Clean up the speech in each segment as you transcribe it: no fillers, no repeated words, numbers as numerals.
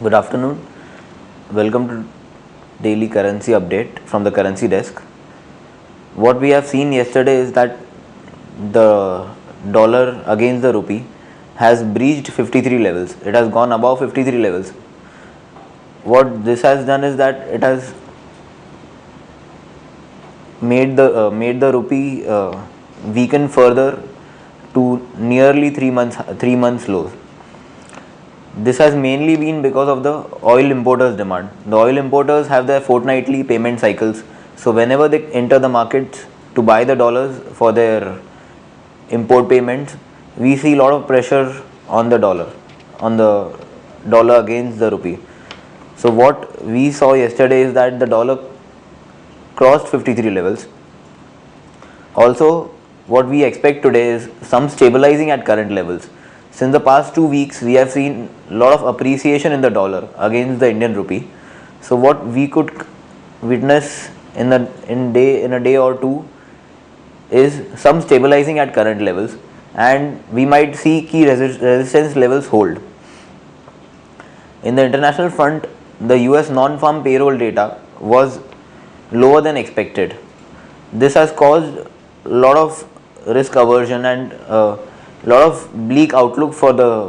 Good afternoon. Welcome to daily currency update from the currency desk. What we have seen yesterday is that the dollar against the rupee has breached 53 levels. It has gone above 53 levels. What this has done is that it has made the rupee weaken further to nearly 3 months lows. This has mainly been because of the oil importers' demand. The oil importers have their fortnightly payment cycles, so whenever they enter the markets to buy the dollars for their import payments, we see a lot of pressure on the dollar against the rupee. So what we saw yesterday is that the dollar crossed 53 levels. Also, what we expect today is some stabilizing at current levels. Since the past 2 weeks, we have seen a lot of appreciation in the dollar against the Indian rupee. So what we could witness in a day or two is some stabilizing at current levels, and we might see key resistance levels hold. In the international front, the US non-farm payroll data was lower than expected. This has caused a lot of risk aversion and lot of bleak outlook for the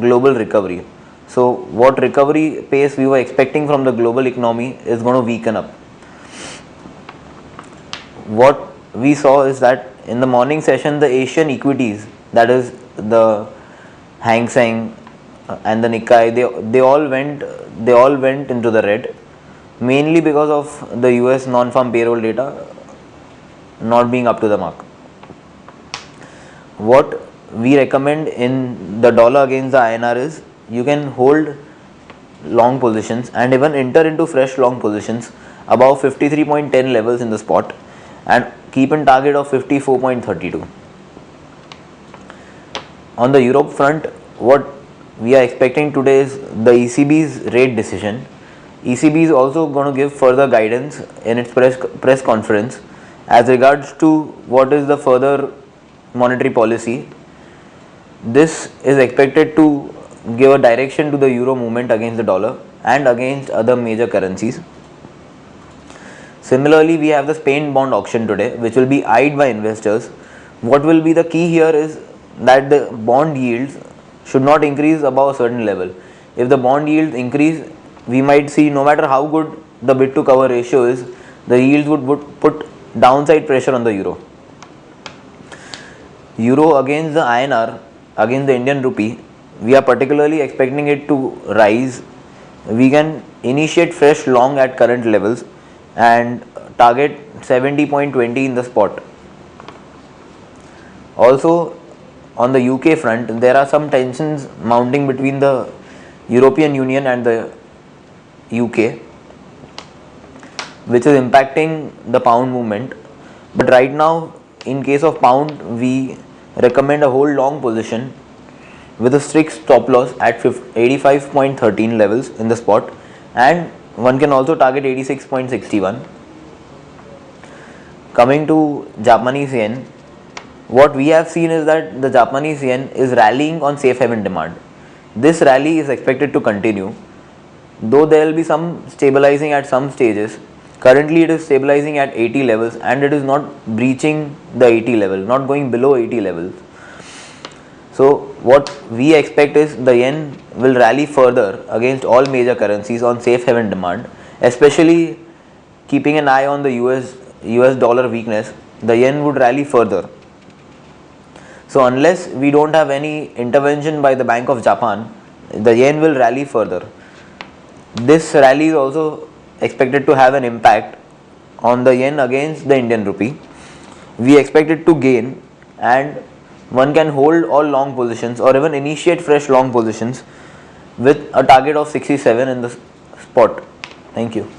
global recovery. So what recovery pace we were expecting from the global economy is going to weaken up. What we saw is that in the morning session, the Asian equities, that is the Hang Seng and the Nikkei, they all went into the red, mainly because of the US non-farm payroll data not being up to the mark. What we recommend in the dollar against the INR is you can hold long positions and even enter into fresh long positions above 53.10 levels in the spot and keep in target of 54.32. On the Europe front, what we are expecting today is the ECB's rate decision. ECB is also going to give further guidance in its press conference as regards to what is the further monetary policy. This is expected to give a direction to the euro movement against the dollar and against other major currencies. Similarly, we have the Spain bond auction today, which will be eyed by investors. What will be the key here is that the bond yields should not increase above a certain level. If the bond yields increase, we might see, no matter how good the bid to cover ratio is, the yields would put downside pressure on the euro. Euro against the INR, against the Indian rupee, we are particularly expecting it to rise. We can initiate fresh long at current levels and target 70.20 in the spot. Also, on the UK front, there are some tensions mounting between the European Union and the UK, which is impacting the pound movement. But right now, in case of pound, we recommend a hold long position with a strict stop loss at 85.13 levels in the spot, and one can also target 86.61. Coming to Japanese yen, what we have seen is that the Japanese yen is rallying on safe haven demand. This rally is expected to continue, though there will be some stabilizing at some stages. Currently it is stabilizing at 80 levels and it is not breaching the 80 level, not going below 80 levels. So what we expect is the yen will rally further against all major currencies on safe haven demand, especially keeping an eye on the US dollar weakness. The yen would rally further. So unless we don't have any intervention by the Bank of Japan, the yen will rally further. This rally is also expected to have an impact on the yen against the Indian rupee. We expect it to gain, and one can hold all long positions or even initiate fresh long positions with a target of 67 in the spot. Thank you.